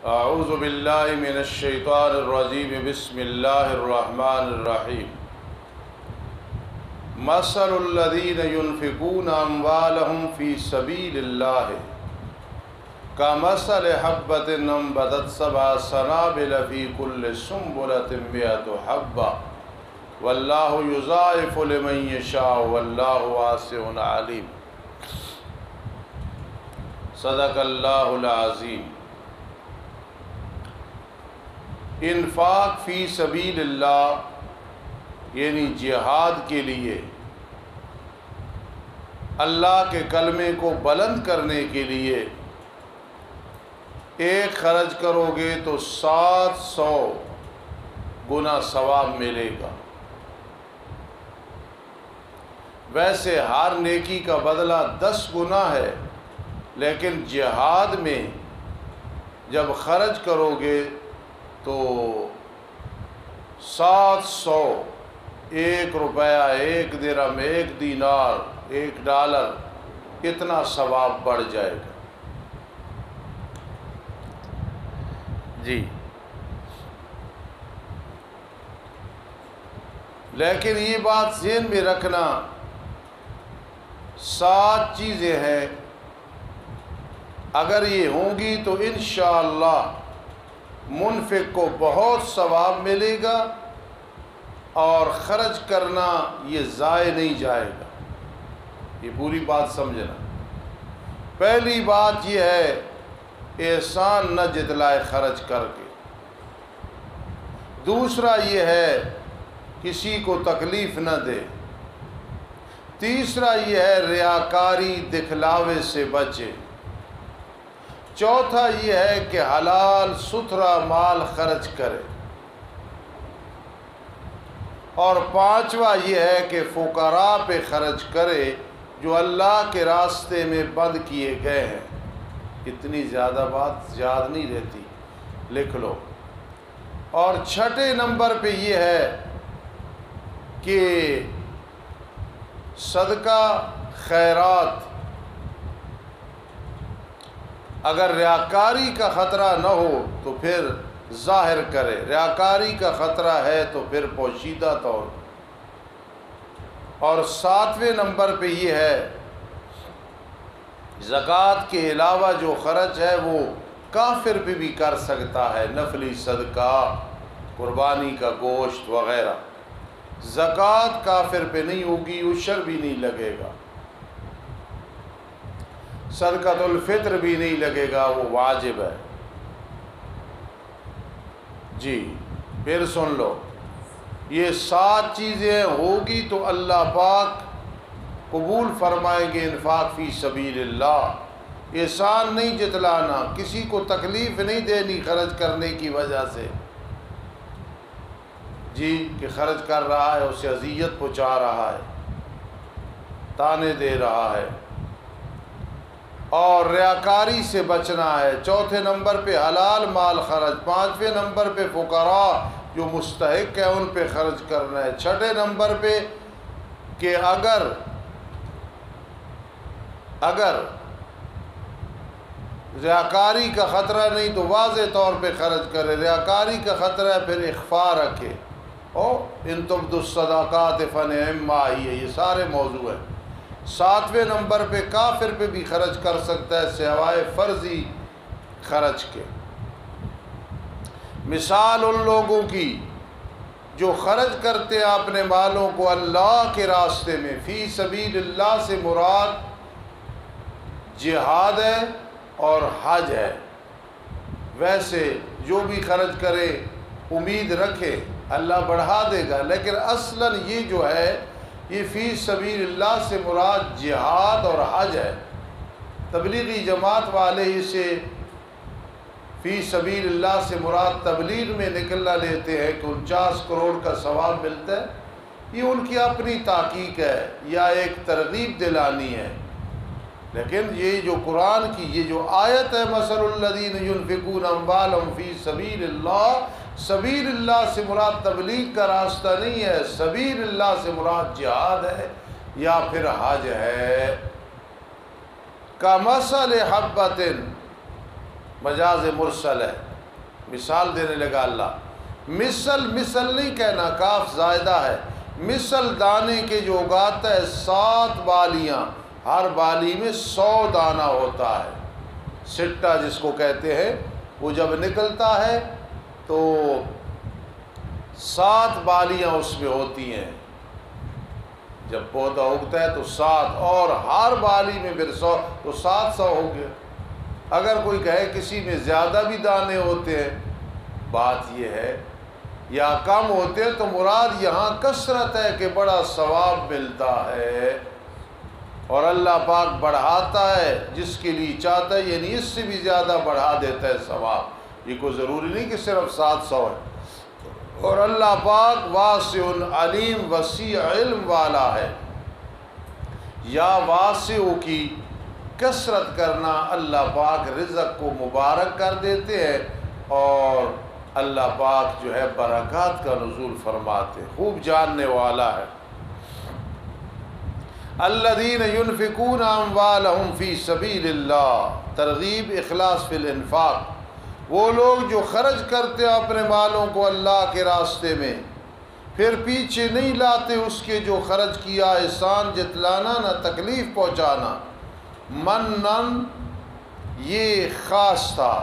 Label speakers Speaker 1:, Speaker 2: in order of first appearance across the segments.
Speaker 1: اعوذ باللہ من الشیطان الرجیم بسم اللہ الرحمن الرحیم مثل الذین ينفقون اموالهم فی سبیل اللہ کمثل حبۃ انبتت سبع سنابل فی کل سنبلۃ مئۃ حبۃ واللہ یضاعف لمن یشاء واللہ واسع علیم۔ صدق اللہ العظیم۔ انفاق فی سبیل اللہ یعنی جہاد کے لیے، اللہ کے کلمے کو بلند کرنے کے لیے ایک خرچ کرو گے تو 700 گنا ثواب ملے گا۔ ویسے ہر نیکی کا بدلہ 10 گنا ہے، لیکن جہاد میں جب خرچ کرو گے تو 700، 1 روپیہ، 1 درہم، 1 دینار، 1 ڈالر، اتنا ثواب بڑھ جائے گا۔ جی، لیکن یہ بات ذہن میں رکھنا، 7 چیزیں ہیں، اگر یہ ہوں گی تو انشاءاللہ منفق کو بہت ثواب ملے گا اور خرچ کرنا یہ ضائع نہیں جائے گا۔ یہ پوری بات سمجھنا۔ پہلی بات یہ ہے، احسان نہ جتلائے خرچ کر کے۔ دوسرا یہ ہے، کسی کو تکلیف نہ دے۔ تیسرا یہ ہے، ریاکاری دکھلاوے سے بچے۔ چوتھا یہ ہے کہ حلال ستھرا مال خرچ کرے۔ اور پانچواں یہ ہے کہ فقراء پہ خرچ کرے جو اللہ کے راستے میں بند کیے گئے ہیں۔ اتنی زیادہ بات یاد نہیں رہتی، لکھ لو۔ اور چھٹے نمبر پہ یہ ہے کہ صدقہ خیرات، اگر ریاکاری کا خطرہ نہ ہو تو پھر ظاہر کرے، ریاکاری کا خطرہ ہے تو پھر پوشیدہ طور۔ اور 7ویں نمبر پہ یہ ہے، زکوٰۃ کے علاوہ جو خرچ ہے وہ کافر پہ بھی کر سکتا ہے، نفلی صدقہ، قربانی کا گوشت وغیرہ۔ زکوٰۃ کافر پہ نہیں ہوگی، عشر بھی نہیں لگے گا، صدقۃ الفطر بھی نہیں لگے گا، وہ واجب ہے۔ جی، پھر سن لو، یہ 7 چیزیں ہوگی تو اللہ پاک قبول فرمائیں گے انفاق فی سبیل اللہ۔ احسان نہیں جتلانا، کسی کو تکلیف نہیں دینی خرچ کرنے کی وجہ سے، جی، کہ خرچ کر رہا ہے، اسے اذیت پہنچا رہا ہے، تانے دے رہا ہے۔ اور ریاکاری سے بچنا ہے۔ چوتھے نمبر پہ حلال مال خرچ، 5ویں نمبر پہ فقراء جو مستحق ہے ان پہ خرچ کرنا ہے۔ چھٹے نمبر پہ کہ اگر ریاکاری کا خطرہ نہیں تو واضح طور پہ خرچ کرے، ریاکاری کا خطرہ ہے پھر اخفاء رکھے۔ ان تبدوا الصدقات فنعما ہی، یہ سارے موضوع ہیں۔ 7ویں نمبر پہ کافر پہ بھی خرچ کر سکتا ہے سوائے فرضی خرچ کے۔ مثال ان لوگوں کی جو خرچ کرتے ہیں اپنے مالوں کو اللہ کے راستے میں، فی سبیل اللہ سے مراد جہاد ہے اور حج ہے۔ ویسے جو بھی خرچ کرے امید رکھے اللہ بڑھا دے گا، لیکن اصلاً یہ جو ہے، یہ فی سبیل اللہ سے مراد جہاد اور حج ہے۔ تبلیغی جماعت والے اسے فی سبیل اللہ سے مراد تبلیغ میں نکلنا لیتے ہیں کہ 49 کروڑ کا ثواب ملتا ہے۔ یہ ان کی اپنی تحقیق ہے یا ایک ترغیب دلانی ہے، لیکن یہ جو قرآن کی یہ جو آیت ہے، مثل الذین ينفقون اموالهم فی سبیل اللہ، سبیل اللہ سے مراد تبلیغ کا راستہ نہیں ہے، سبیل اللہ سے مراد جہاد ہے یا پھر حج ہے۔ کمثل حبۃ، مجاز مرسل ہے، مثال دینے لگا اللہ. مثل نہیں کہنا، کاف زائدہ ہے. مثل دانے کے جو اگاتا ہے 7 بالیاں، ہر بالی میں 100 دانہ ہوتا ہے. سٹا جس کو کہتے ہیں، وہ جب نکلتا ہے تو 7 بالیاں اس میں ہوتی ہیں. جب پودا اگتا ہے تو 7، اور ہر بالی میں پھر 100، تو 700 ہو گیا. اگر کوئی کہے کسی میں زیادہ بھی دانے ہوتے ہیں، بات یہ ہے، یا کم ہوتے ہیں، تو مراد یہاں کثرت ہے کہ بڑا ثواب ملتا ہے. اور اللہ پاک بڑھاتا ہے جس کے لیے چاہتا ہے، یعنی اس سے بھی زیادہ بڑھا دیتا ہے ثواب. یہ کوئی ضروری نہیں کہ صرف 700 ہے. اور اللہ پاک واسع علیم، وسیع علم والا ہے. یا واسع کی کثرت کرنا، اللہ پاک رزق کو مبارک کر دیتے ہیں، اور اللہ پاک جو ہے برکات کا نزول فرماتے، خوب جاننے والا ہے. الذین ينفقون اموالهم فی سبیل اللہ، ترغیب اخلاص فی الانفاق. وہ لوگ جو خرچ کرتے ہیں اپنے مالوں کو اللہ کے راستے میں، پھر پیچھے نہیں لاتے اس کے جو خرچ کیا، احسان جتلانا نہ تکلیف پہنچانا. منن یہ خاص تھا،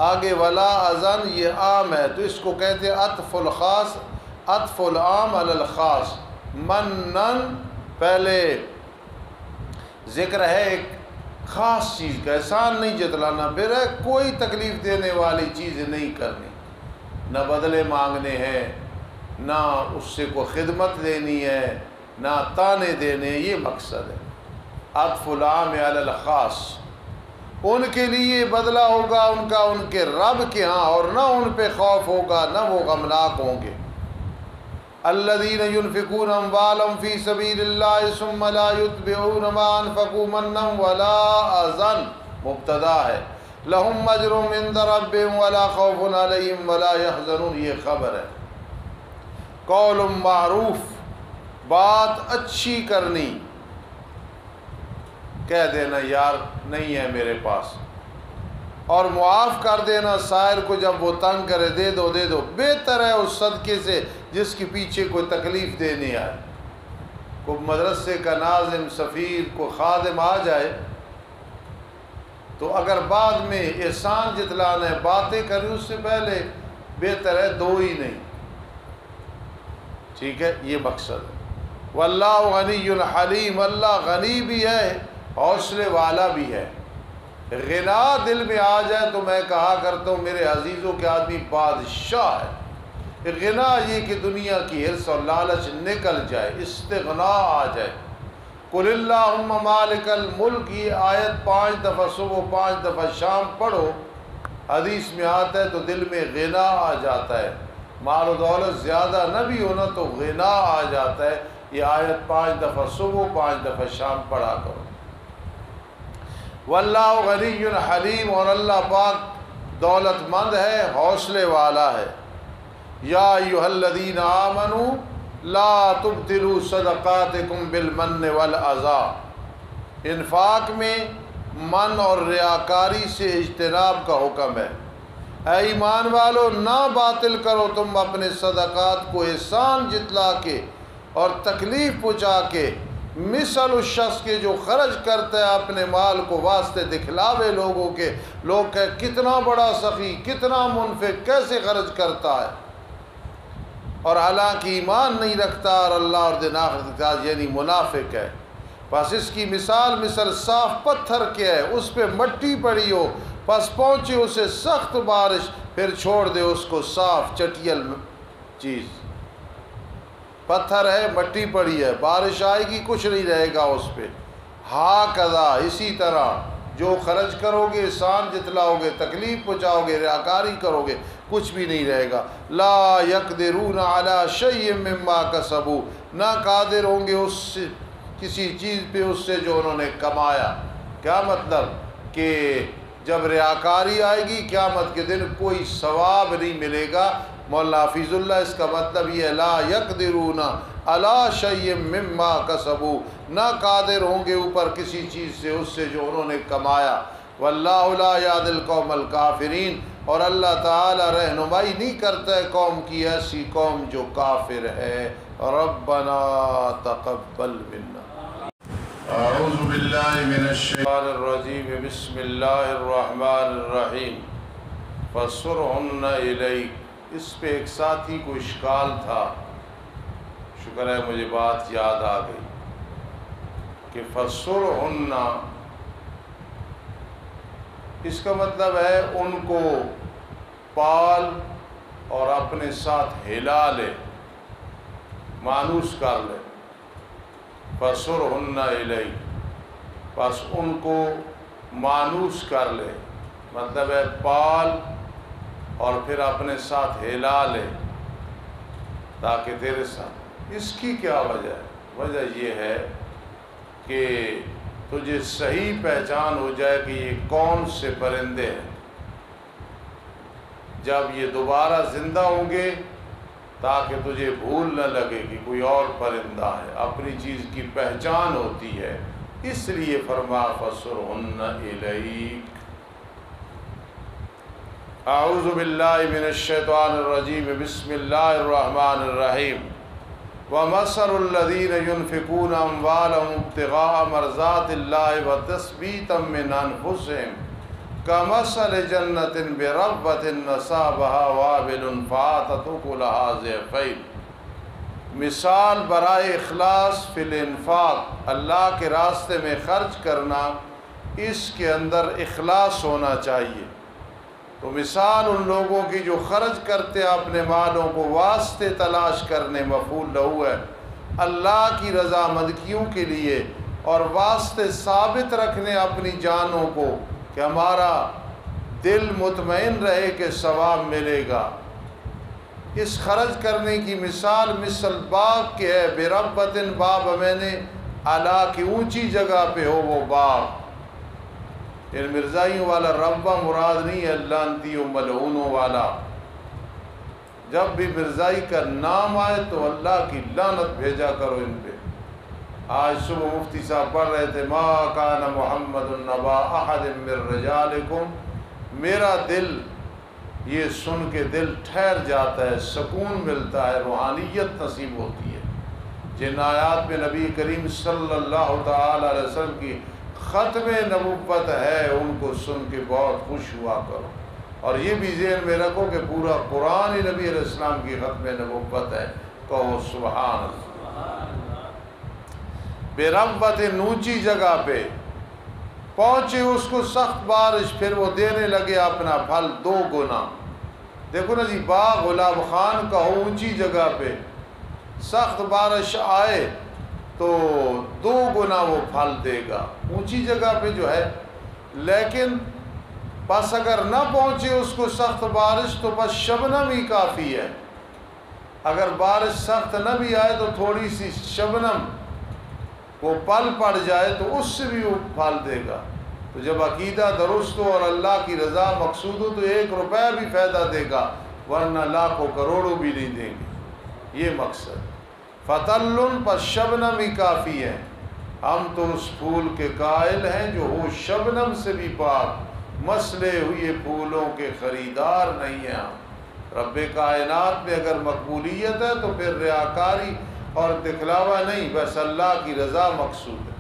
Speaker 1: آگے ولا اذن یہ عام ہے، تو اس کو کہتے ہیں عطف الخاص، عطف العام علی الخاص. منن پہلے ذکر ہے ایک خاص چیز کا، احسان نہیں جتلانا، پھر ہے کوئی تکلیف دینے والی چیز نہیں کرنی، نہ بدلے مانگنے ہیں، نہ اس سے کوئی خدمت دینی ہے، نہ تانے دینے. یہ مقصد ہے عطف العام علی الخاص. ان کے لیے بدلہ ہوگا ان کا ان کے رب کے ہاں، اور نہ ان پہ خوف ہوگا، نہ وہ غمناک ہوں گے. الذین ينفقون اموالهم فی سبیل اللہ ثم لا یتبعون ما انفقوا منا ولا اذى، مبتدا ہے. لهم اجر عند ربهم ولا خوف علیہم ولا يحزنون، یہ خبر ہے. قول معروف، بات اچھی کرنی، کہہ دینا یار نہیں ہے میرے پاس، اور معاف کر دینا سائر کو جب وہ تنگ کرے، دے دو دے دو. بہتر ہے اس صدقے سے جس کے پیچھے کوئی تکلیف دینی آئے. کوئی مدرسے کا ناظم، سفیر، کوئی خادم آ جائے تو اگر بعد میں احسان جتلانا ہے، باتیں کریں، اس سے پہلے بہتر ہے دو ہی نہیں. ٹھیک ہے، یہ مقصد ہے. واللہ غنی حلیم، اللہ غنی بھی ہے، حوصلے والا بھی ہے. غنا دل میں آ جائے تو میں کہا کرتا ہوں میرے عزیزوں کے آدمی بادشاہ ہے. غنا یہ کہ دنیا کی حرص اور لالچ نکل جائے، استغنا آ جائے. قل اللہم مالک الملک، یہ آیت 5 دفعہ صبح 5 دفعہ شام پڑھو، حدیث میں آتا ہے تو دل میں غنا آ جاتا ہے. مال و دولت زیادہ نہ بھی ہونا تو غنا آ جاتا ہے. یہ آیت 5 دفعہ صبح 5 دفعہ شام پڑھا کرو. واللہ غنی حلیم، اور اللہ پاک دولت مند ہے، حوصلے والا ہے. یا ایھا الذین آمنوا لا تبطلوا صدقاتکم بالمن والاذی، انفاق میں من اور ریاکاری سے اجتناب کا حکم ہے. اے ایمان والو، نہ باطل کرو تم اپنے صدقات کو احسان جتلا کے اور تکلیف پہنچا کے، مثل اس شخص کے جو خرچ کرتا ہے اپنے مال کو واسطے دکھلاوے لوگوں کے. لوگ کہ کتنا بڑا سخی، کتنا منفق، کیسے خرچ کرتا ہے، اور حالانکہ ایمان نہیں رکھتا اور اللہ اور دن آخرت کے ساتھ، یعنی منافق ہے. بس اس کی مثل صاف پتھر کے ہے، اس پہ مٹی پڑی ہو، بس پہنچے اسے سخت بارش، پھر چھوڑ دے اس کو صاف چٹیل چیز. پتھر ہے، مٹی پڑی ہے، بارش آئے گی کچھ نہیں رہے گا اس پہ. ہاکذا، اسی طرح جو خرچ کرو گے، احسان جتلاؤ گے، تکلیف پہنچاؤ گے، ریاکاری کرو گے، کچھ بھی نہیں رہے گا. لا یقدرون علی شیء مما کسبوا، نہ قادر ہوں گے اس سے کسی چیز پہ اس سے جو انہوں نے کمایا. کیا مطلب کہ جب ریاکاری آئے گی قیامت کے دن کوئی ثواب نہیں ملے گا. مولانا حفیظ اللہ اس کا مطلب یہ ہے لا یقدرون علی شیء مما کسبوا، نہ قادر ہوں گے اوپر کسی چیز سے اس سے جو انہوں نے کمایا. واللہ لا یہدی القوم الکافرین، اور اللہ تعالی رہنمائی نہیں کرتا ہے قوم کی ایسی قوم جو کافر ہے۔ ربنا تقبل منا۔ اعوذ باللہ من الشیطان الرجیم، بسم اللہ الرحمن الرحیم۔ فَسُرْهُنَّ إِلَيْكَ، اس پہ ایک ساتھی کو اشکال تھا، شکر ہے مجھے بات یاد آ گئی کہ فَسُرْهُنَّ اس کا مطلب ہے ان کو پال اور اپنے ساتھ ہلا لے، مانوس کر لے۔ فَسُرْهُنَّ إِلَيْكَ، بس ان کو مانوس کر لے، مطلب ہے پال اور پھر اپنے ساتھ ہلا لے تاکہ تیرے ساتھ۔ اس کی کیا وجہ ہے؟ وجہ یہ ہے کہ تجھے صحیح پہچان ہو جائے کہ یہ کون سے پرندے ہیں۔ جب یہ دوبارہ زندہ ہوں گے تاکہ تجھے بھول نہ لگے کہ کوئی اور پرندہ ہے، اپنی چیز کی پہچان ہوتی ہے، اس لیے فرما فَسُرْهُنَّ إِلَيْكَ۔ اعوذ باللہ من الشیطان الرجیم، بسم اللہ الرحمن الرحیم۔ وَمَثَلُ الَّذِينَ يُنْفِقُونَ أَمْوَالَهُمُ ابْتِغَاءَ مَرْضَاتِ اللَّهِ وَتَثْبِيتًا مِّنْ أَنفُسِهِمْ كَمَثَلِ جَنَّةٍ بِرَبْوَةٍ أَصَابَهَا وَابِلٌ فَآتَتْ أُكُلَهَا ضِعْفَيْنِ، مثال برائے اخلاص فی الانفاق، اللہ کے راستے میں خرچ کرنا، اس کے اندر اخلاص ہونا چاہیے۔ تو مثال ان لوگوں کی جو خرچ کرتے اپنے مالوں کو واسطے تلاش کرنے، مفعول لہو ہے، اللہ کی رضامندیوں کے لیے، اور واسطے ثابت رکھنے اپنی جانوں کو کہ ہمارا دل مطمئن رہے کہ ثواب ملے گا۔ اس خرچ کرنے کی مثال مثل باغ کے ہے، بربتن، باغ میں نے اعلیٰ کی اونچی جگہ پہ ہو وہ باغ۔ ان مرزائیوں والا ربہ مراد نہیں ہے، لعنتیوں ملعونوں والا۔ جب بھی مرزائی کا نام آئے تو اللہ کی لعنت بھیجا کرو ان پہ۔ آج صبح مفتی صاحب پڑھ رہے تھے ما کان محمد نبا احد من رجالکم، میرا دل یہ سن کے دل ٹھہر جاتا ہے، سکون ملتا ہے، روحانیت نصیب ہوتی ہے۔ جن آیات میں نبی کریم صلی اللہ تعالی علیہ وسلم کی ختم نبوت ہے ان کو سن کے بہت خوش ہوا کرو، اور یہ بھی ذہن میں رکھو کہ پورا قرآن ہی نبی علیہ السلام کی ختم نبوت ہے۔ کہو سبحان اللہ۔ بربت، اونچی جگہ پہ پہنچی، اس کو سخت بارش، پھر وہ دینے لگے اپنا پھل 2 گنا۔ دیکھو نا جی، باغ گلاب خان کا ہو اونچی جگہ پہ، سخت بارش آئے تو 2 گنا وہ پھل دے گا، اونچی جگہ پہ جو ہے۔ لیکن بس اگر نہ پہنچے اس کو سخت بارش تو بس شبنم ہی کافی ہے۔ اگر بارش سخت نہ بھی آئے تو تھوڑی سی شبنم وہ پل پڑ جائے تو اس سے بھی وہ پھل دے گا۔ تو جب عقیدہ درست ہو اور اللہ کی رضا مقصود ہو تو 1 روپیہ بھی فائدہ دے گا، ورنہ لاکھوں کروڑوں بھی نہیں دیں گے۔ یہ مقصد فتلن، پر شبنم ہی کافی ہے۔ ہم تو اس پھول کے قائل ہیں جو ہو شبنم سے بھی پاک، مسلے ہوئے پھولوں کے خریدار نہیں ہیں ہم۔ رب کائنات میں اگر مقبولیت ہے تو پھر ریاکاری اور دکھلاوا نہیں، بس اللہ کی رضا مقصود ہے۔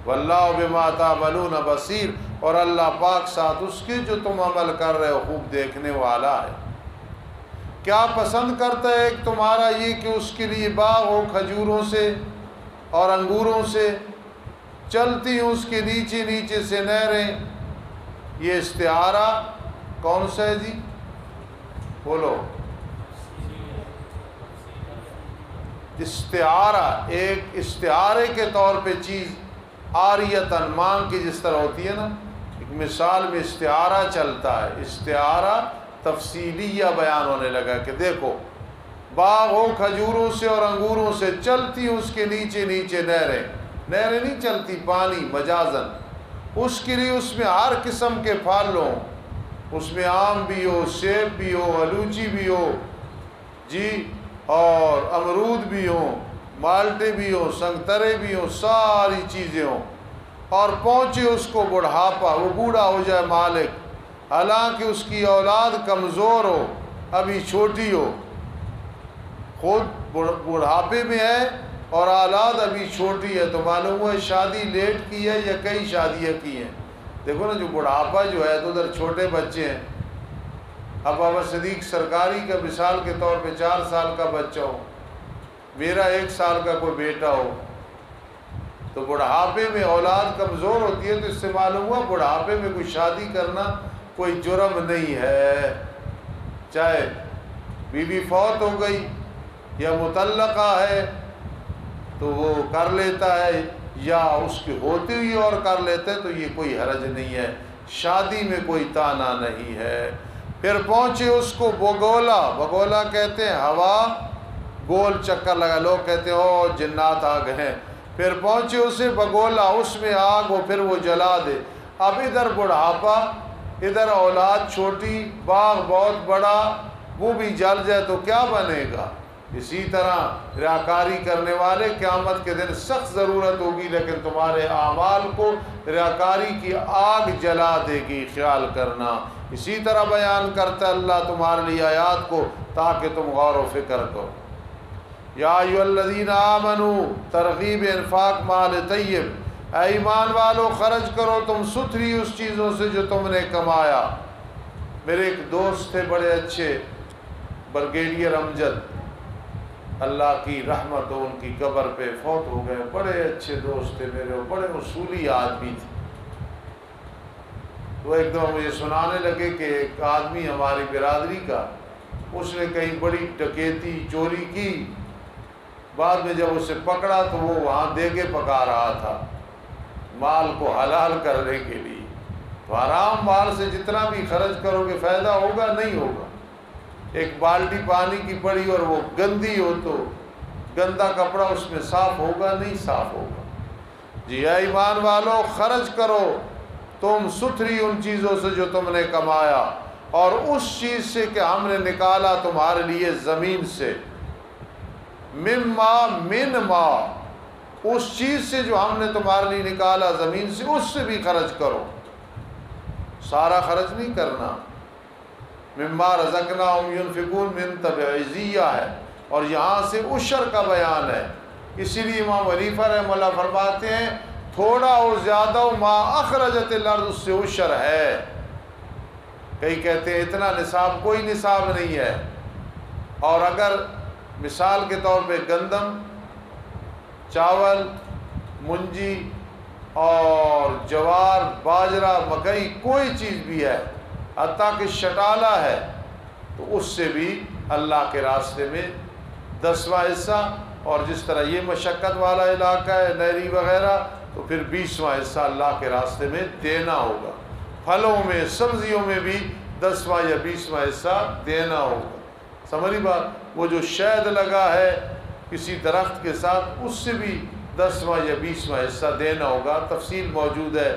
Speaker 1: واللہ بما تعملون بصیر، اور اللہ پاک ساتھ اس کے جو تم عمل کر رہے ہو خوب دیکھنے والا ہے۔ کیا پسند کرتا ہے ایک تمہارا یہ کہ اس کے لیے باغ ہو کھجوروں سے اور انگوروں سے، چلتی ہوں اس کے نیچے نیچے سے نہریں۔ یہ استعارہ کون سا ہے جی؟ بولو۔ استعارہ، ایک استعارے کے طور پہ چیز عاریتاً مانگ کی جس طرح ہوتی ہے نا، ایک مثال میں استعارہ چلتا ہے۔ استعارہ تفصیلیہ بیان ہونے لگا کہ دیکھو باغ ہو کھجوروں سے اور انگوروں سے، چلتی اس کے نیچے نیچے نہریں۔ نہریں نہیں چلتی، پانی مجازن۔ اس کے لیے اس میں ہر قسم کے پھل ہوں، اس میں آم بھی ہو، سیب بھی ہو، الوچی بھی ہو جی، اور امرود بھی ہوں، مالٹے بھی ہوں، سنگترے بھی ہوں، ساری چیزیں ہوں۔ اور پہنچے اس کو بڑھاپا، وہ بوڑھا ہو جائے مالک، حالانکہ اس کی اولاد کمزور ہو، ابھی چھوٹی ہو، خود بڑھاپے میں ہے اور اولاد ابھی چھوٹی ہے، تو معلوم ہوا شادی لیٹ کی ہے یا کئی شادیاں کی ہیں۔ دیکھو نا، جو بڑھاپا جو ہے تو ادھر چھوٹے بچے ہیں۔ اب بابا صدیق سرکاری کا مثال کے طور پہ 4 سال کا بچہ ہو، میرا 1 سال کا کوئی بیٹا ہو، تو بڑھاپے میں اولاد کمزور ہوتی ہے، تو اس سے معلوم ہوا بڑھاپے میں کوئی شادی کرنا کوئی جرم نہیں ہے۔ چاہے بیوی فوت ہو گئی یا مطلقہ ہے تو وہ کر لیتا ہے، یا اس کی ہوتی ہوئی اور کر لیتا ہے، تو یہ کوئی حرج نہیں ہے، شادی میں کوئی تانا نہیں ہے۔ پھر پہنچے اس کو بگولا، بگولا کہتے ہیں ہوا گول چکر لگا، لوگ کہتے ہیں او جنات آ گئے ہیں۔ پھر پہنچے اسے بگولا، اس میں آگ ہو، پھر وہ جلا دے۔ اب ادھر بڑھاپا، ادھر اولاد چھوٹی، باغ بہت بڑا، وہ بھی جل جائے تو کیا بنے گا؟ اسی طرح ریاکاری کرنے والے قیامت کے دن سخت ضرورت ہوگی، لیکن تمہارے اعمال کو ریاکاری کی آگ جلا دے گی، خیال کرنا۔ اسی طرح بیان کرتا ہے اللہ تمہارے لیے آیات کو تاکہ تم غور و فکر کرو۔ یا ایھا الذین آمنوا، ترغیب انفاق مال طیب، اے ایمان والو خرچ کرو تم ستھری اس چیزوں سے جو تم نے کمایا۔ میرے ایک دوست تھے بڑے اچھے، بریگیڈیئر امجد، اللہ کی رحمت ہو ان کی قبر پہ، فوت ہو گئے، بڑے اچھے دوست تھے میرے، بڑے اصولی آدمی تھے۔ وہ ایک دم مجھے سنانے لگے کہ ایک آدمی ہماری برادری کا، اس نے کہیں بڑی ڈکیتی چوری کی، بعد میں جب اسے پکڑا تو وہ وہاں دیگے پکا رہا تھا مال کو حلال کرنے کے لیے۔ تو حرام مال سے جتنا بھی خرچ کرو گے فائدہ ہوگا نہیں ہوگا۔ ایک بالٹی پانی کی پڑی اور وہ گندی ہو تو گندا کپڑا اس میں صاف ہوگا نہیں صاف ہوگا۔ جی اے ایمان والو خرچ کرو تم ستھری ان چیزوں سے جو تم نے کمایا، اور اس چیز سے کہ ہم نے نکالا تمہارے لیے زمین سے، من ما، اس چیز سے جو ہم نے تمہارے لیے نکالا زمین سے، اس سے بھی خرچ کرو، سارا خرچ نہیں کرنا۔ مما رزقناہم ينفقون من تبعیضیہ ہے، اور یہاں سے عشر کا بیان ہے۔ اسی لیے امام حنیفہ رحمہ اللہ فرماتے ہیں تھوڑا ہو زیادہ ہو، ما اخرجت الارض، اس سے عشر ہے۔ کئی کہتے ہیں اتنا نصاب، کوئی نصاب نہیں ہے۔ اور اگر مثال کے طور پہ گندم، چاول، منجی اور جوار، باجرہ، مکئی، کوئی چیز بھی ہے، حتیٰ کہ شٹالہ ہے، تو اس سے بھی اللہ کے راستے میں 10واں حصہ، اور جس طرح یہ مشقت والا علاقہ ہے نہری وغیرہ، تو پھر 20واں حصہ اللہ کے راستے میں دینا ہوگا۔ پھلوں میں، سبزیوں میں بھی 10واں یا 20واں حصہ دینا ہوگا۔ سمجھی بات؟ وہ جو شہد لگا ہے کسی درخت کے ساتھ، اس سے بھی 10واں یا 20واں حصہ دینا ہوگا۔ تفصیل موجود ہے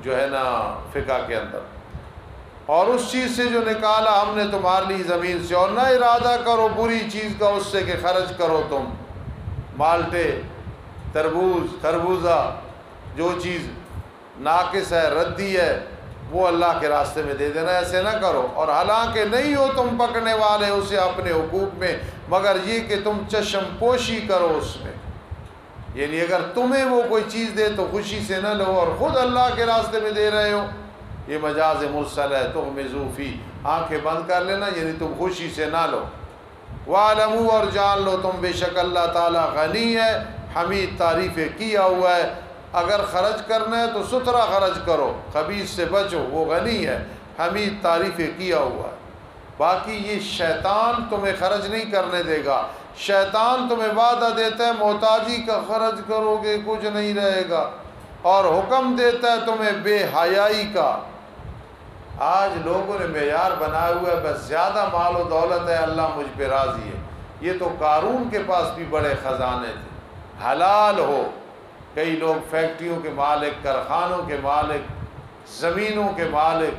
Speaker 1: جو ہے نا فقہ کے اندر۔ اور اس چیز سے جو نکالا ہم نے تمہارے لیے زمین سے، اور نہ ارادہ کرو بری چیز کا اس سے کہ خرچ کرو تم، مالٹے، تربوز، خربوزہ، جو چیز ناقص ہے، ردی ہے، وہ اللہ کے راستے میں دے دینا، ایسے نہ کرو۔ اور حالانکہ نہیں ہو تم پکڑنے والے اسے اپنے حقوق میں، مگر یہ کہ تم چشم پوشی کرو اس میں، یعنی اگر تمہیں وہ کوئی چیز دے تو خوشی سے نہ لو، اور خود اللہ کے راستے میں دے رہے ہو، یہ مجاز مرسل ہے، تغمزوا فی، آنکھیں بند کر لینا، یعنی تم خوشی سے نہ لو۔ وَاعْلَمُوا، اور جان لو تم بے شک اللہ تعالیٰ غنی ہے، حمید، تعریفیں کیا ہوا ہے۔ اگر خرچ کرنا ہے تو ستھرا خرچ کرو، خبیث سے بچو، وہ غنی ہے، حمید، تعریفیں کیا ہوا ہے۔ باقی یہ شیطان تمہیں خرچ نہیں کرنے دے گا۔ شیطان تمہیں وعدہ دیتا ہے محتاجی کا، خرچ کرو گے کچھ نہیں رہے گا، اور حکم دیتا ہے تمہیں بے حیائی کا۔ آج لوگوں نے معیار بنایا ہوا ہے بس زیادہ مال و دولت ہے اللہ مجھ پہ راضی ہے۔ یہ تو قارون کے پاس بھی بڑے خزانے تھے، حلال ہو۔ کئی لوگ فیکٹریوں کے مالک، کارخانوں کے مالک، زمینوں کے مالک،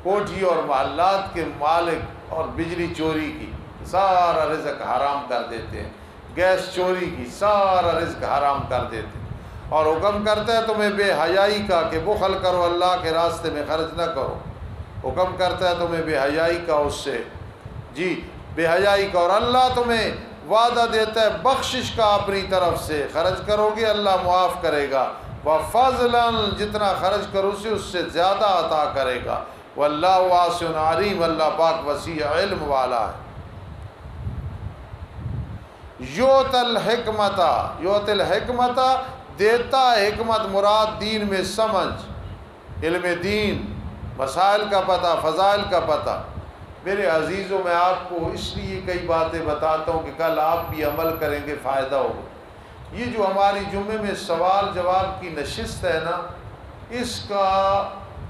Speaker 1: کوٹھی اور محلات کے مالک، اور بجلی چوری کی سارا رزق حرام کر دیتے ہیں، گیس چوری کی سارا رزق حرام کر دیتے ہیں، اور حکم کرتا ہے تمہیں بے حیائی کا کہ بخل کرو، اللہ کے راستے میں خرچ نہ کرو۔ حکم کرتا ہے تمہیں بے حیائی کا اس سے، جی بے حیائی کا، اور اللہ تمہیں وعدہ دیتا ہے بخشش کا اپنی طرف سے، خرچ کرو گے اللہ معاف کرے گا، وَفَضْلًا جتنا خرچ کرو اس سے زیادہ عطا کرے گا، واللہ واسع علیم اللہ پاک وسیع علم والا ہے۔ یؤتی الحکمت دیتا ہے حکمت، مراد دین میں سمجھ، علم دین، مسائل کا پتہ، فضائل کا پتہ۔ میرے عزیزوں میں آپ کو اس لیے کئی باتیں بتاتا ہوں کہ کل آپ بھی عمل کریں گے، فائدہ ہوگا۔ یہ جو ہماری جمعے میں سوال جواب کی نشست ہے نا، اس کا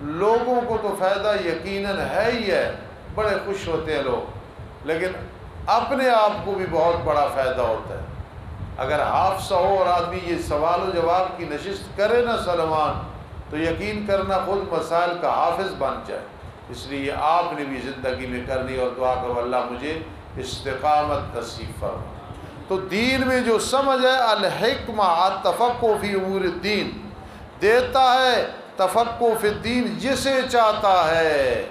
Speaker 1: لوگوں کو تو فائدہ یقیناً ہے ہی ہے، بڑے خوش ہوتے ہیں لوگ، لیکن اپنے آپ کو بھی بہت بڑا فائدہ ہوتا ہے۔ اگر حافظ ہو اور آدمی یہ سوال و جواب کی نشست کرے نا سلمان، تو یقین کرنا خود مسائل کا حافظ بن جائے۔ اس لیے آپ نے بھی زندگی میں کرنی، اور دعا کرو اللہ مجھے استقامت نصیب فرما۔ تو دین میں جو سمجھ ہے، الحکمہ التفقہ فی امور الدین، دیتا ہے تفقہ فی الدین جسے چاہتا ہے،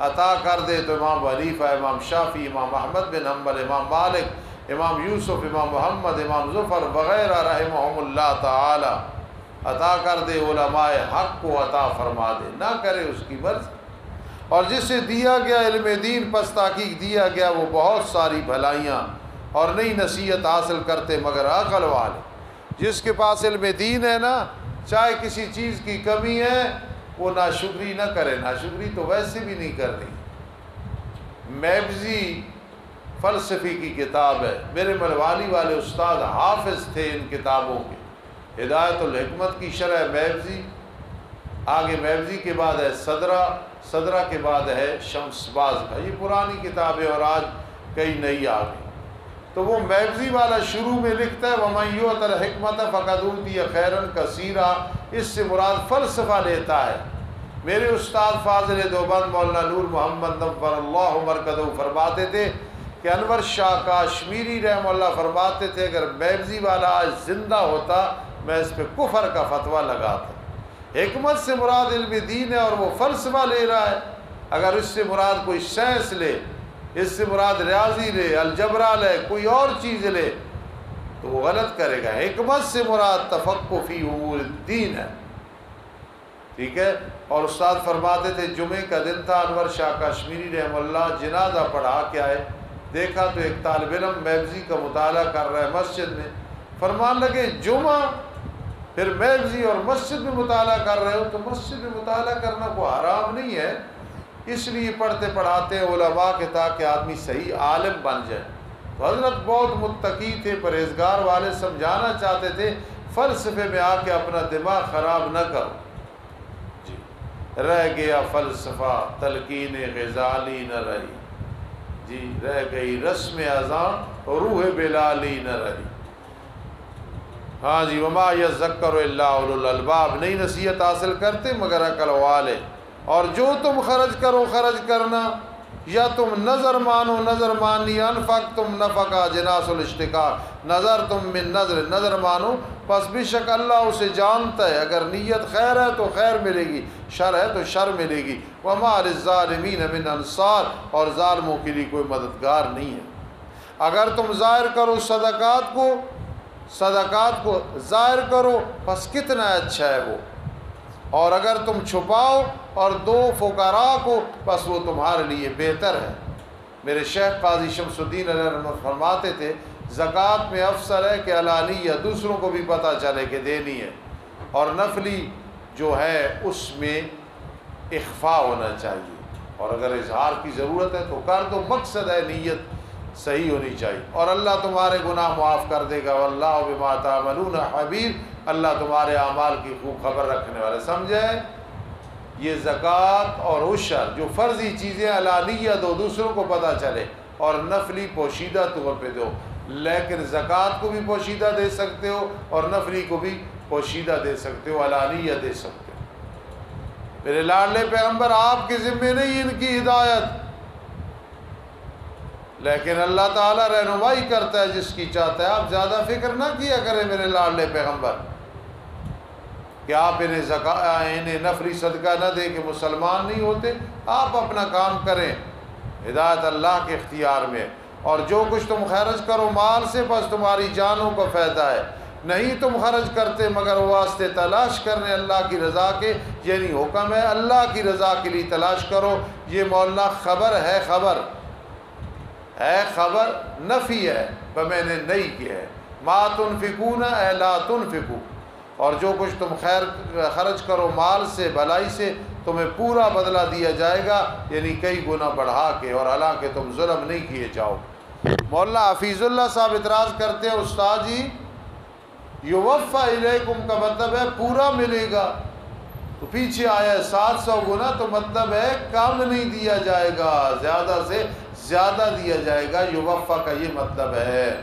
Speaker 1: عطا کر دے تو امام حنیفہ، امام شافعی، امام احمد بن حنبل، امام مالک، امام یوسف، امام محمد، امام ظفر وغیرہ رحمہم اللہ تعالی، عطا کر دے، علماء حق کو عطا فرما دے، نہ کرے اس کی مرضی۔ اور جسے دیا گیا علم دین، پس تحقیق دیا گیا وہ بہت ساری بھلائیاں، اور نئی نصیحت حاصل کرتے مگر عقل والے۔ جس کے پاس علم دین ہے نا، چاہے کسی چیز کی کمی ہے وہ ناشکری نہ کرے، ناشکری تو ویسے بھی نہیں کرنی۔ میبزی فلسفی کی کتاب ہے، میرے ملوالی والے استاد حافظ تھے ان کتابوں کے، ہدایت الحکمت کی شرح میبزی، آگے میبزی کے بعد ہے صدرہ کے بعد ہے شمس باز کا، یہ پرانی کتابیں اور آج کئی نئی آ گئی۔ تو وہ میبزی والا شروع میں لکھتا ہے وَمَن یُؤْتَ الْحِکْمَةَ فَقَدْ أُوتِیَ خَیْرًا کَثِیرًا، اس سے مراد فلسفہ لیتا ہے۔ میرے استاد فاضل دیوبند مولانا نور محمد نور اللہ مرکزہ فرماتے تھے کہ انور شاہ کاشمیری رحمہ اللہ فرماتے تھے اگر میبزی والا آج زندہ ہوتا میں اس پہ کفر کا فتویٰ لگاتا۔ حکمت سے مراد علم دین ہے اور وہ فلسفہ لے رہا ہے۔ اگر اس سے مراد کوئی سائنس لے، اس سے مراد ریاضی لے، الجبرا لے، کوئی اور چیز لے، تو وہ غلط کرے گا۔ حکمت سے مراد تفقہ فی امور الدین ہے، ٹھیک ہے۔ اور استاد فرماتے تھے جمعے کا دن تھا، انور شاہ کاشمیری رحمہ اللہ جنازہ پڑھا کے آئے، دیکھا تو ایک طالب علم میبزی کا مطالعہ کر رہا ہے مسجد میں، فرمان لگے جمعہ پھر میبزی اور مسجد میں مطالعہ کر رہے ہو، تو مسجد میں مطالعہ کرنا کوئی حرام نہیں ہے، اس لیے پڑھتے پڑھاتے ہیں علماء کے تاکہ آدمی صحیح عالم بن جائے۔ تو حضرت بہت متقی تھے، پرہیزگار والے، سمجھانا چاہتے تھے فلسفے میں آ کے اپنا دماغ خراب نہ کرو۔ جی رہ گیا فلسفہ تلقین غزالی نہ رہی، جی رہ گئی رسم اذان روح بلالی نہ رہی۔ ہاں جی وما یذکر الا اولو الالباب، نئی نصیحت حاصل کرتے مگر عقل والے۔ اور جو تم خرچ کرو خرچ کرنا، یا تم نظر مانو نظر مانی، انفق تم نفقہ جناس الاشتقاق، نظر تم من نظر نظر مانو، پس بے شک اللہ اسے جانتا ہے، اگر نیت خیر ہے تو خیر ملے گی، شر ہے تو شر ملے گی۔ وما للظالمین من انصار، اور ظالموں کے لیے کوئی مددگار نہیں ہے۔ اگر تم ظاہر کرو صدقات کو ظاہر کرو پس کتنا اچھا ہے وہ، اور اگر تم چھپاؤ اور دو فقراء کو پس وہ تمہارے لیے بہتر ہے۔ میرے شیخ قاضی شمس الدین علیہ رحمۃ فرماتے تھے زکوٰۃ میں افضل ہے کہ علانیہ دوسروں کو بھی پتہ چلے کہ دینی ہے، اور نفلی جو ہے اس میں اخفاء ہونا چاہیے، اور اگر اظہار کی ضرورت ہے تو کر دو، مقصد ہے نیت صحیح ہونی چاہیے، اور اللہ تمہارے گناہ معاف کر دے گا۔ واللہ بما تعملون خبیر، اللہ تمہارے اعمال کی خوب خبر رکھنے والا۔ سمجھے؟ یہ زکوٰۃ اور عشر جو فرضی چیزیں علانیہ دو، دوسروں کو پتہ چلے، اور نفلی پوشیدہ طور پہ دو، لیکن زکوٰۃ کو بھی پوشیدہ دے سکتے ہو اور نفلی کو بھی پوشیدہ دے سکتے ہو، علانیہ دے سکتے ہو۔ میرے لاڈلے پیغمبر آپ کے ذمے نہیں ان کی ہدایت، لیکن اللہ تعالیٰ رہنمائی کرتا ہے جس کی چاہتا ہے۔ آپ زیادہ فکر نہ کیا کریں میرے لاڈلے پیغمبر، کہ آپ انہیں نفری صدقہ نہ دیں کہ مسلمان نہیں ہوتے. آپ اپنا کام کریں، ہدایت اللہ کے اختیار میں. اور جو کچھ تم خرچ کرو مال سے بس تمہاری جانوں کو فائدہ ہے. نہیں تم خرچ کرتے مگر واسطے تلاش کرنے اللہ کی رضا کے، یعنی حکم ہے اللہ کی رضا کے لیے تلاش کرو. یہ مولانا خبر ہے، خبر ہے، خبر نفی ہے میں نے نہیں کیا ہے. ما تنفقون اے لا تنفقو، اور جو کچھ تم خیر خرچ کرو مال سے بھلائی سے تمہیں پورا بدلہ دیا جائے گا، یعنی کئی گنا بڑھا کے، اور حالانکہ تم ظلم نہیں کیے جاؤ. مولانا حفیظ اللہ صاحب اعتراض کرتے ہیں استاد جی یوفا الیکم کا مطلب ہے پورا ملے گا، تو پیچھے آیا ہے 700 گنا، تو مطلب ہے کم نہیں دیا جائے گا، زیادہ سے زیادہ دیا جائے گا. یوفا کا یہ مطلب ہے.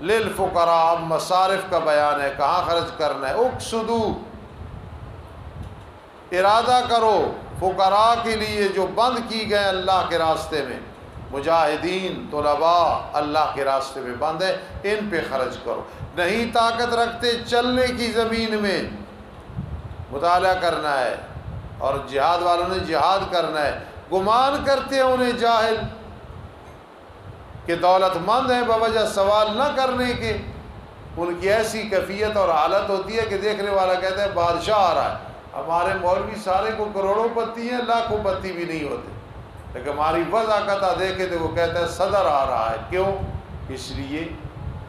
Speaker 1: للفقراء مصارف کا بیان ہے، کہاں خرچ کرنا ہے. اقصدو ارادہ کرو فقراء کے لیے جو بند کی گئے اللہ کے راستے میں، مجاہدین طلباء اللہ کے راستے میں بند ہے، ان پہ خرچ کرو. نہیں طاقت رکھتے چلنے کی زمین میں مطالعہ کرنا ہے، اور جہاد والوں نے جہاد کرنا ہے. گمان کرتے ہیں انہیں جاہل کہ دولت مند ہیں بوجہ سوال نہ کرنے کے. ان کی ایسی کیفیت اور حالت ہوتی ہے کہ دیکھنے والا کہتا ہے بادشاہ آ رہا ہے. ہمارے مولوی سارے کو کروڑوں پتی ہیں، لاکھوں پتی بھی نہیں ہوتے، لیکن ہماری وضاقتہ دیکھے تو وہ کہتا ہے صدر آ رہا ہے. کیوں؟ اس لیے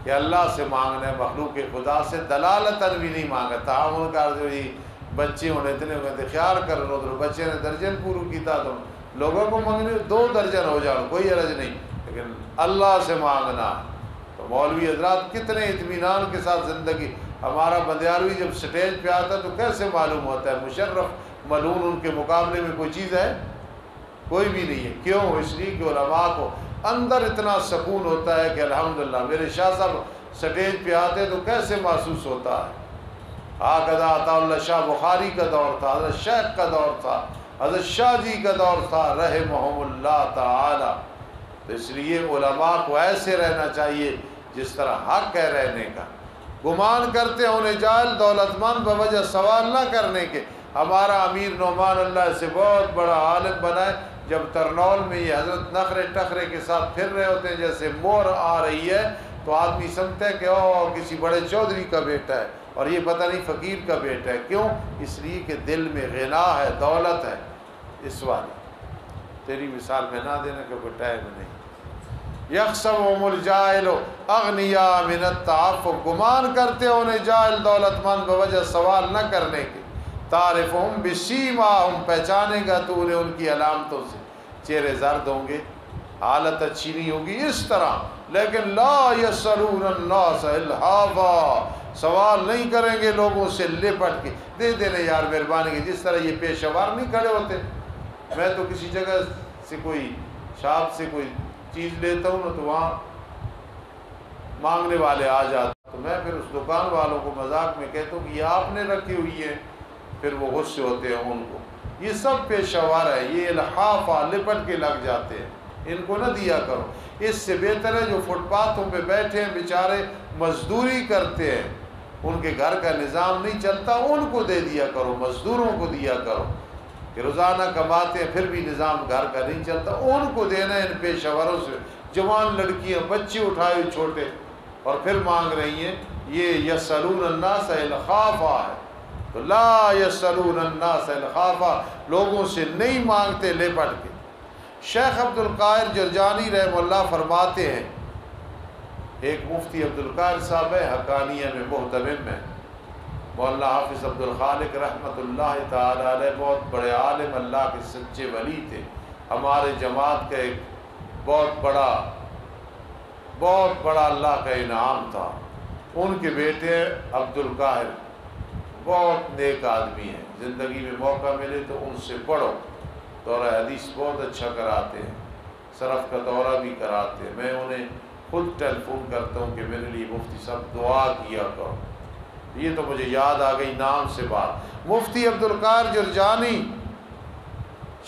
Speaker 1: کہ اللہ سے مانگنا ہے، مخلوق خدا سے دلالتاً بھی نہیں مانگا. تعاون کر دو جی بچے ہونے اتنے ہوئے خیال کر لو، تو بچے نے درجن پورو کیتا تو لوگوں کو مانگنے 2 درجن ہو جاؤ، کوئی عرض نہیں، لیکن اللہ سے مانگنا. تو مولوی حضرات کتنے اطمینان کے ساتھ زندگی. ہمارا بندیالوی جب سٹیج پہ آتا ہے تو کیسے معلوم ہوتا ہے مشرف ملون ان کے مقابلے میں کوئی چیز ہے؟ کوئی بھی نہیں ہے. کیوں؟ اس لیے کہ علماء کو اندر اتنا سکون ہوتا ہے کہ الحمدللہ. میرے شاہ صاحب سٹیج پہ آتے تو کیسے محسوس ہوتا ہے. آقا عطا اللہ شاہ بخاری کا دور تھا، حضرت شیخ کا دور تھا، حضرت شاہ جی کا دور تھا رحمہم اللہ تعالی. تو اس لیے علماء کو ایسے رہنا چاہیے جس طرح حق ہے رہنے کا. گمان کرتے ہیں انہیں جاہل دولت مند بوجہ سوال نہ کرنے کے. ہمارا امیر نعمان اللہ سے بہت بڑا عالم بنا ہے. جب ترنول میں یہ حضرت نخرے ٹخرے کے ساتھ پھر رہے ہوتے ہیں جیسے مور آ رہی ہے تو آدمی سمجھتا ہے کہ او کسی بڑے چودھری کا بیٹا ہے، اور یہ پتہ نہیں فقیر کا بیٹا ہے. کیوں؟ اس لیے کہ دل میں غنا ہے، دولت ہے. اس والی تیری مثال میں نہ دینا کہ کوئی ٹائم نہیں. یحسبهم الجاہل اغنیاء من التعفف، گمان کرتے انہیں جاہل دولت مند بوجہ سوال نہ کرنے کے. تعرفهم بسیماہم، پہچانے گا تو انہیں ان کی علامتوں سے. چہرے زرد ہوں گے، حالت اچھی نہیں ہوگی اس طرح، لیکن لا یسألون الناس الحافا، سوال نہیں کریں گے لوگوں سے لپٹ کے. دے دینے یار مہربانی کی. جس طرح یہ پیشہ ور نہیں کھڑے ہوتے. میں تو کسی جگہ سے کوئی شاپ سے کوئی چیز لیتا ہوں نا تو وہاں مانگنے والے آ جاتے، تو میں پھر اس دکان والوں کو مذاق میں کہتا ہوں کہ یہ آپ نے رکھی ہوئی ہے. پھر وہ غصے ہوتے ہیں ان کو. یہ سب پیشہ ور ہے، یہ الحافہ لپٹ کے لگ جاتے ہیں. ان کو نہ دیا کرو. اس سے بہتر ہے جو فٹ پاتھوں پہ بیٹھے ہیں بیچارے مزدوری کرتے ہیں، ان کے گھر کا نظام نہیں چلتا، ان کو دے دیا کرو، مزدوروں کو دیا کرو کہ روزانہ کماتے ہیں پھر بھی نظام گھر کا نہیں چلتا. ان کو دینا ہے. ان پیشہ وروں سے جوان لڑکیاں بچے اٹھائے ہوئے چھوٹے اور پھر مانگ رہی ہیں. یہ یسألون الناس الخافا ہے. تو لا یسألون الناس الخافا، لوگوں سے نہیں مانگتے لپٹ کے. شیخ عبد القاہر جرجانی رحمہ اللہ فرماتے ہیں، ایک مفتی عبد القاہر صاحب ہے، حقانیہ میں محتمم ہے. مولانا حافظ عبد الخالق رحمۃ اللہ تعالی علیہ بہت بڑے عالم، اللہ کے سچے ولی تھے. ہمارے جماعت کا ایک بہت بڑا اللہ کا انعام تھا. ان کے بیٹے عبد القاہر بہت نیک آدمی ہیں. زندگی میں موقع ملے تو ان سے پڑھو. دورہ حدیث بہت اچھا کراتے ہیں، صرف کا دورہ بھی کراتے ہیں. میں انہیں خود ٹیلی فون کرتا ہوں کہ میرے لیے مفتی صاحب دعا کیا کرو. یہ تو مجھے یاد آ گئی نام سے بات. مفتی عبد القاہر جرجانی،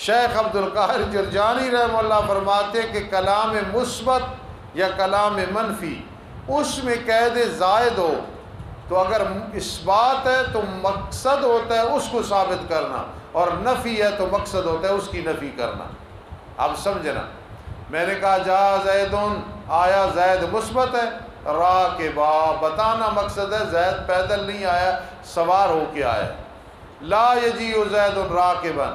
Speaker 1: شیخ عبد القاہر جرجانی رحمہ اللہ فرماتے ہیں کہ کلام مثبت یا کلام منفی اس میں قید زائد ہو تو اگر اس بات ہے تو مقصد ہوتا ہے اس کو ثابت کرنا، اور نفی ہے تو مقصد ہوتا ہے اس کی نفی کرنا۔ اب سمجھنا، میں نے کہا جا زیدن، آیا زید مثبت ہے، راکبا بتانا مقصد ہے زید پیدل نہیں آیا، سوار ہو کے آیا۔ لا یجیء زید راکبا،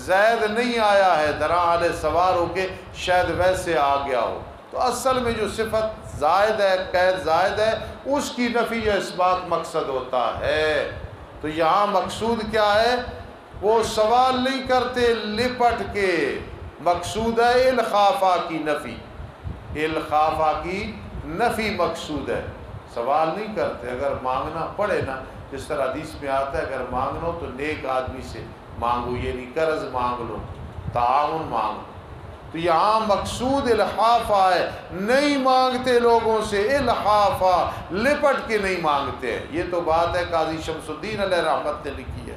Speaker 1: زید نہیں آیا ہے درا علیہ سوار ہو کے، شاید ویسے آ گیا ہو۔ تو اصل میں جو صفت زائد ہے، قید زائد ہے، اس کی نفی یا اثبات مقصد ہوتا ہے۔ تو یہاں مقصود کیا ہے؟ وہ سوال نہیں کرتے لپٹ کے، مقصود ہے الخافہ کی نفی، الخافہ کی نفی مقصود ہے، سوال نہیں کرتے۔ اگر مانگنا پڑے نا، جس طرح حدیث میں آتا ہے اگر مانگنا تو نیک آدمی سے مانگو، یہ نہیں قرض مانگ لو، تعاون مانگو۔ تو یہاں مقصود الحافہ ہے، نہیں مانگتے لوگوں سے، الحافہ لپٹ کے نہیں مانگتے۔ یہ تو بات ہے قاضی شمس الدین علیہ رحمت نے لکھی ہے۔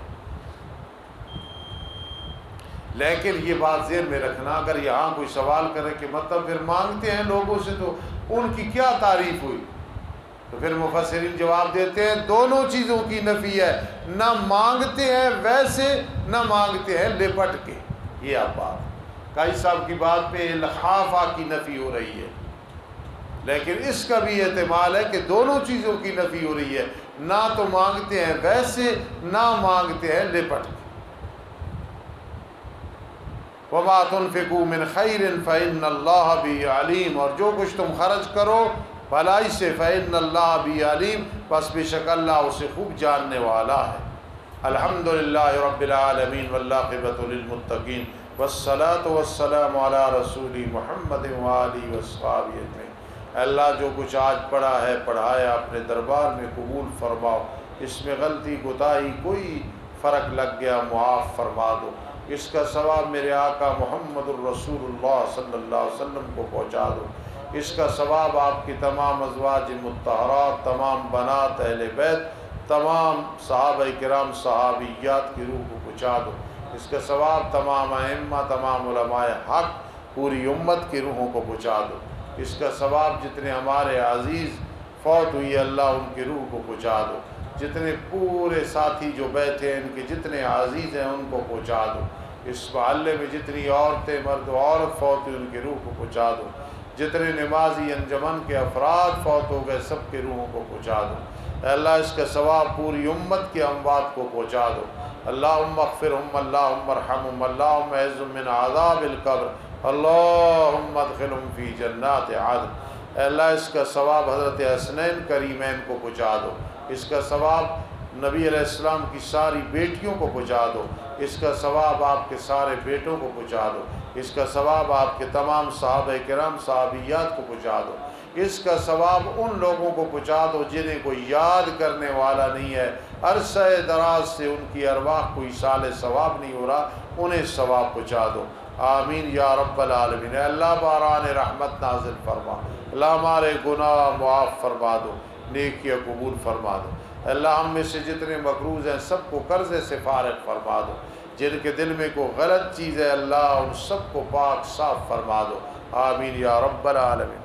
Speaker 1: لیکن یہ بات ذہن میں رکھنا، اگر یہاں کوئی سوال کرے کہ مطلب پھر مانگتے ہیں لوگوں سے تو ان کی کیا تعریف ہوئی، تو پھر مفسرین جواب دیتے ہیں دونوں چیزوں کی نفی ہے، نہ مانگتے ہیں ویسے، نہ مانگتے ہیں لپٹ کے۔ یہ آپ بات قاضی صاحب کی بات پہ الخافہ کی نفی ہو رہی ہے، لیکن اس کا بھی احتمال ہے کہ دونوں چیزوں کی نفی ہو رہی ہے، نہ تو مانگتے ہیں ویسے، نہ مانگتے ہیں لپٹ کے۔ وَمَا تُنْفِقُوا مِنْ خَيْرٍ فَإِنَّ اللَّهَ بِهِ عَلِيمٌ، اور جو کچھ تم خرچ کرو بھلائی سے، فَإِنَّ اللَّهَ بِهِ عَلِيمٌ، پس بے شک اللہ اسے خوب جاننے والا ہے۔ الحمدللہ رب العالمین والعاقبۃ للمتقین والصلاة والسلام علی رسول محمد وآلہ وصحبہ اجمعین۔ اللہ جو کچھ آج پڑھا ہے پڑھایا اپنے دربار میں قبول فرماؤ، اس میں غلطی کوتاہی کوئی فرق لگ گیا معاف فرما دو، اس کا ثواب میرے آقا محمد الرسول اللہ صلی اللہ علیہ وسلم کو پہنچا دو، اس کا ثواب آپ کی تمام ازواج مطہرات، تمام بنات اہل بیت، تمام صحابہ کرام صحابیات کی روح کو پہنچا دو، اس کا ثواب تمام ائمہ، تمام علماء حق، پوری امت کی روحوں کو پہنچا دو، اس کا ثواب جتنے ہمارے عزیز فوت ہوئی اللہ ان کی روح کو پہنچا دو، جتنے پورے ساتھی جو بیٹھے ہیں ان کے جتنے عزیز ہیں ان کو پہنچا دو، اس محلے میں جتنی عورتیں مرد و عورت فوت ہوئی ان کی روح کو پہنچا دو، جتنے نمازی انجمن کے افراد فوت ہو گئے سب کے روحوں کو پہنچا دو، اے اللہ اس کا ثواب پوری امت کے اموات کو پہنچا دو، اللہم اغفرہم، اللہم ارحمہم، اللہم اعذہم من عذاب القبر، اللہم ادخلہم فی جنات عدن، اے اللہ اس کا ثواب حضرت حسنین کریمین کو پہنچا دو، اس کا ثواب نبی علیہ السلام کی ساری بیٹیوں کو پہنچا دو، اس کا ثواب آپ کے سارے بیٹوں کو پہنچا دو، اس کا ثواب آپ کے تمام صحابہ کرام صحابیات کو پہنچا دو، اس کا ثواب ان لوگوں کو پہنچا دو جنہیں کوئی یاد کرنے والا نہیں ہے، عرصہ دراز سے ان کی ارواح کو ایصال ثواب نہیں ہو رہا، انہیں ثواب پہنچا دو، آمین یا رب العالمین۔ اے اللہ باران رحمت نازل فرما، اللہ ہمارے گناہ معاف فرما دو، نیکیاں قبول فرما دو، اللہ ہم میں سے جتنے مقروض ہیں سب کو قرضے سے فارغ فرما دو، جن کے دل میں کوئی غلط چیز ہے اللہ ان سب کو پاک صاف فرما دو، آمین یا رب العالمین۔